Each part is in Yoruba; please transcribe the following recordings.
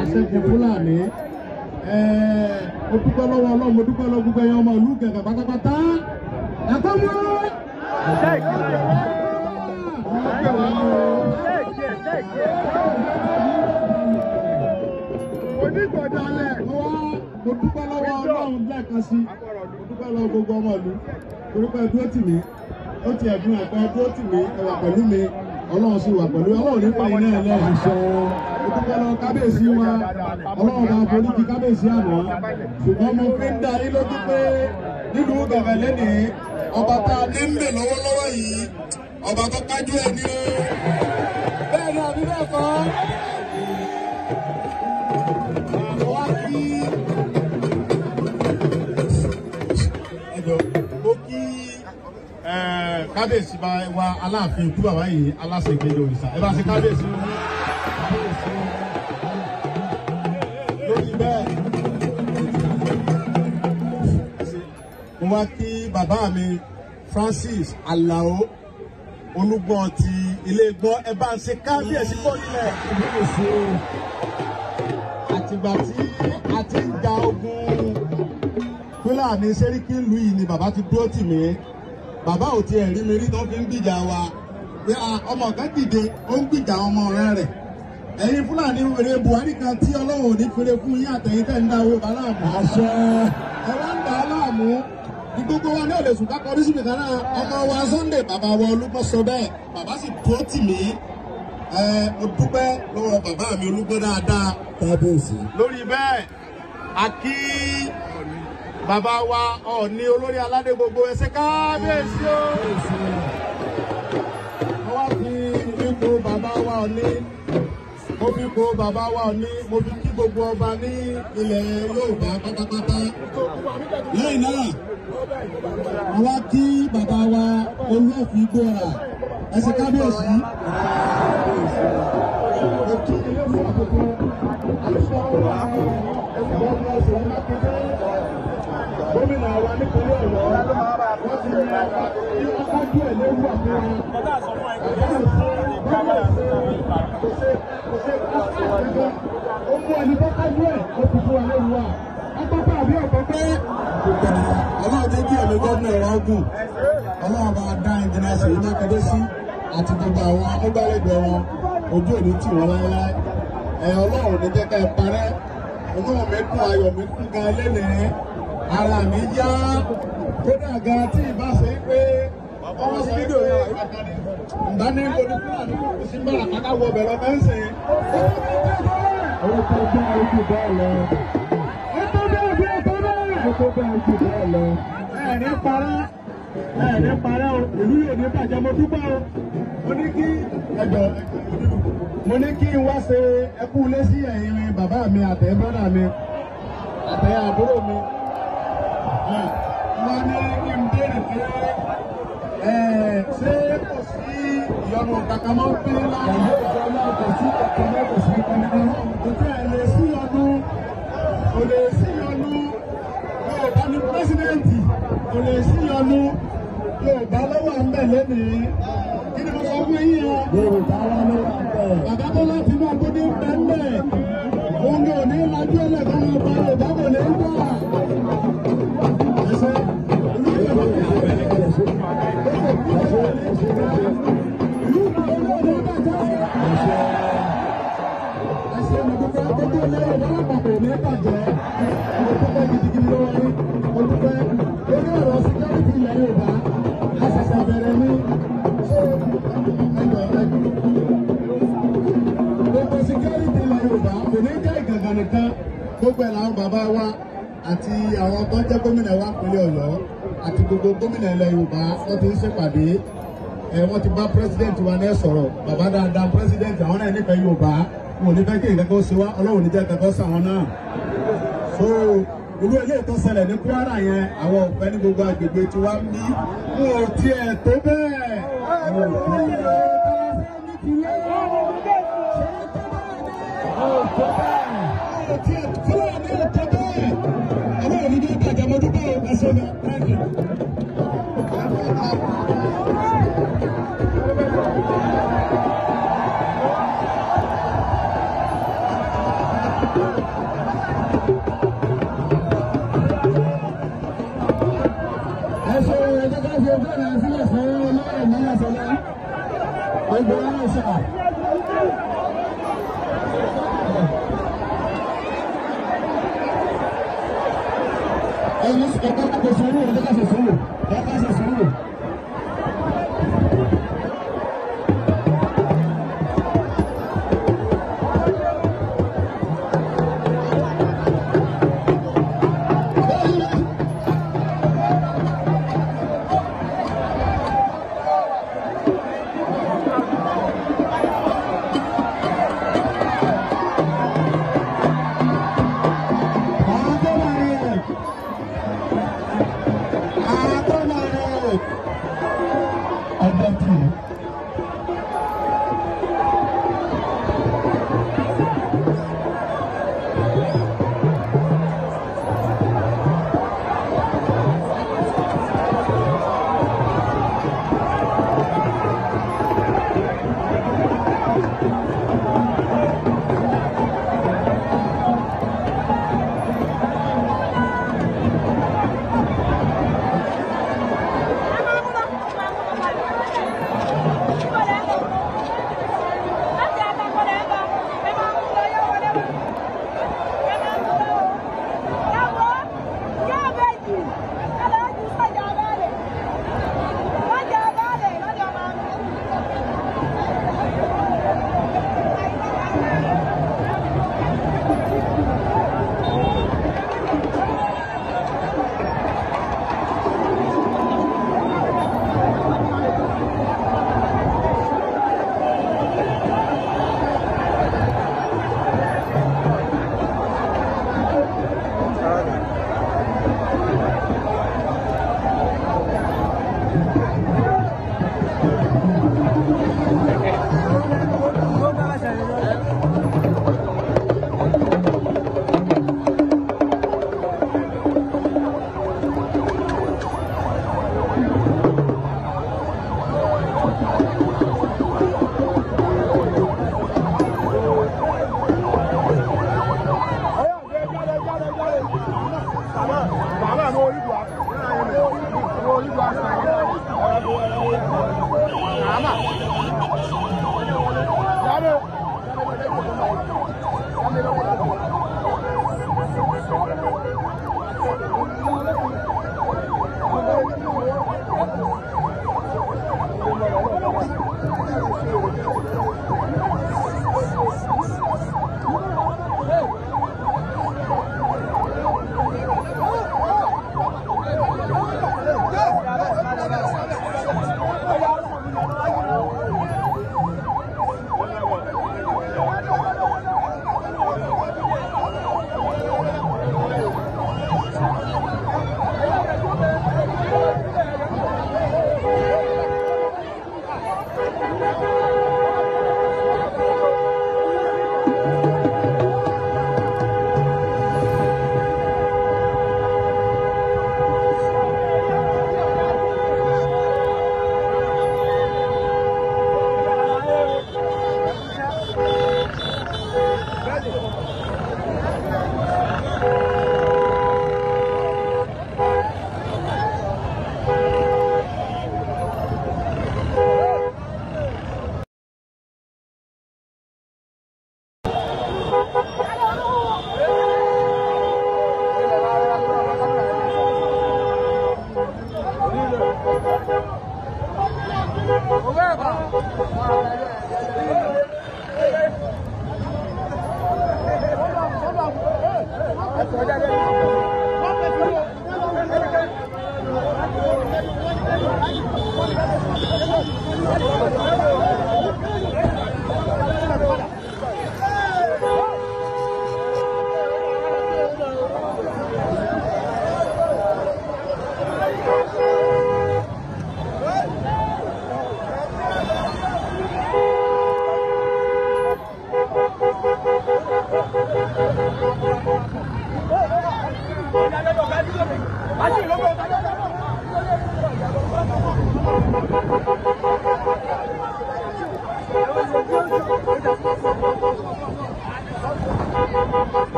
Aṣẹ́gun Fúlàní mo dúpẹ́ lọ́wọ́ Ọlọ́run, mo dúpẹ́ lọ́wọ́ gbogbo ẹ̀yàn ọmọ ìlú Ìkẹ̀kẹ̀ pátápátá ẹ̀kọ́ mú onígbọ̀dálẹ̀ mo dúpẹ́ lọ́wọ́ Ọlọ́run lẹ́ẹ̀kan sí, mo dúpẹ́ lọ́wọ́ gbogbo ọmọ ìlú torí pé dúró tì mí, ó ti ẹ̀dùn ẹ̀pẹ́ dúró tì mí, ẹ wà pẹ̀lú mi, Ọlọ́run sì wà pẹ̀lú Ọlọ́run nípa iná ẹlẹ́rìí sọ dúpẹ́ lọ kábíyèsí wa, Ọlọ́run bá foríjì kábíyèsí àná, ṣùgbọ́n mo fi ń dá yín lójú pé nínú Ìkẹ̀kẹ̀ lẹ́nìí ọba tá a ní ń bè lọ́wọ́lọ́wọ́ yìí ọba tó kájú ẹ̀ ní bẹ́ẹ̀ ni àbí bẹ́ẹ̀ kọ́ wá sí ẹjọ́ mo kí kábíyèsí wa Aláàfin ikú bàbá yìí aláṣẹ ìgbẹ́jọ òrìṣà ẹ bá ṣe kábíyèsí lórí bẹ́ẹ̀ mo wá kí bàbá mi Francis Alao Olúgbọ́n ti ilé gbọ́ ẹ bá ń ṣe kábíyèsí pọ̀ nílẹ̀ àtìgbà tí a ti ń ja ogun Fúlàní Sẹ́ríkì ìlú yìí ni bàbá ti dúró tì mí, bàbá ò tiẹ̀ rí mi rí tó fi ń gbìjà wa pé ọmọ kan dìde ó ń gbìjà ọmọ rẹ̀ ẹ̀yin Fúlàní wèrè Buhari kan tí Ọlọ́run ò ní fèrè fún yín àtẹ̀yìn tẹ̀ ń dá owó aláàmú àṣẹ ẹ wá ń dá aláàmú ní gbogbo wa ní òde sùn ká kọrí síbi kan náà ọmọ wa Sunday bàbá wa Olúgbọ́n sọ bẹ́ẹ̀ bàbá sì dúró tì mí mo dúpẹ́ lọ́wọ́ bàbá mi Olúgbọ́n dáadáa kábíyèsí lórí bẹ́ẹ̀ a kí bàbá wa Ọọ̀ni olórí aládé gbogbo ẹ ṣé kábíyèsí o mo wá fi ipò bàbá wa Ọọ̀ni mo fi ipò bàbá wa Ọọ̀ni mo fi kí gbogbo ọba ní ilẹ̀ Yorùbá pátápátá lẹ́yìn náà mo wá kí bàbá wa Olúọ̀fin Ìgbòrà ẹ ṣé kábíyèsí mo kí ilé ìwé àkókò gómìnà wa nípínlẹ̀ Ọ̀yọ́ wọ́n ti ní ọba tí wọ́n kájú ẹ̀ léwu àfihàn ó mú ẹni tó kájú ẹ̀ ó fi fún wa léwu wa agbábá àbí ọ̀pọ̀pẹ́ ọlọ́run jẹ́ kí ẹ̀mí gómìnà wa gùn Ọlọ́run bá dá ìdílé ṣèyí Mákindé sí àti gbogbo àwọn amúgbálẹ́gbẹ̀ẹ́ wọn ojú òní tì wọ́n láéláé Ọlọ́run ní jẹ́ ká ẹ parẹ́ inú mi dùn ayọ̀ mi kún gan lẹ́nìí ara mi yá kódà gan tí ìbá ṣe pé ọmọ sí fídíò yẹn ìbáni ìbòdì Fúlàní kò sí bára kàkà wọ bẹ̀rẹ̀ mẹ́sìn. Orúkọ bá ojú bẹ́ẹ̀ lọ. Ọkọ bá ojú bẹ́ẹ̀. Ọkọ bá ojú bẹ́ẹ̀ lọ. Ẹ̀ẹ́dì parẹ́ o, ìlú yóò ní bàjẹ́ mo dúpẹ́ o. Mo ní kí n wá ṣe ẹkú lé sí ẹ̀yìn bàbá mi àtẹ̀ bọ́dà mi àtẹ̀ àbúrò mi. Wọ́n ní kí n béèrè pé ṣé kò sí ìyọnu kankan máa ń pín láàrin ìjọ náà kò sí kankan náà kò sí kankan náà kò tẹ́ ẹ lè sí ìyọnu kò lè sí ìyọnu Yorùbá ní pírẹsidẹ́ǹtì kò lè sí ìyọnu Yorùbá lọ́wọ́ ń bẹ̀ lónìí kí ni mo sọ fún yín o Yorùbá wà lọ́wọ́ ń bẹ̀ bàbá tó láti inú agbódé ń bẹ̀ ń bẹ̀ òun ni ò ní lajú ẹlẹ́gbẹ̀ẹ́ ọba Yorùbá kò lè ń gbà. Gbogbo ẹ̀ làwọn bàbá wa àti àti àwọn tó jẹ́ gómìnà wa pínlẹ̀ Ọ̀yọ́ àti gbogbo gómìnà ilẹ̀ Yorùbá wọ́n ti ń ṣèpàdé wọ́n ti bá president wa náà sọ̀rọ̀ bàbá dáadáa president àwọn náà nífẹ̀ẹ́ Yorùbá wọn ò ní fẹ́ kí nǹkan kan ṣe wá Ọlọ́run ní jẹ́ kankan sàwọn náà. so irú eléyìí tó ṣẹlẹ̀ ní Kwara yẹn àwọn ọ̀fẹ́ ní gbogbo agbègbè tí wàá mí wọn ò tiẹ̀ tó bẹ́ẹ̀ àwọn òfin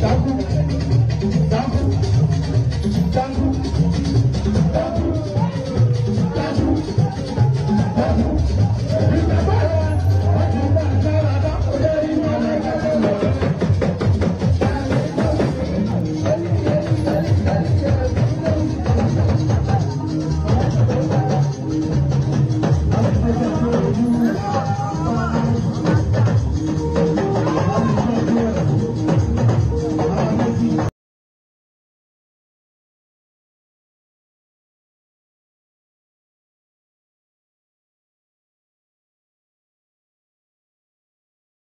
Daku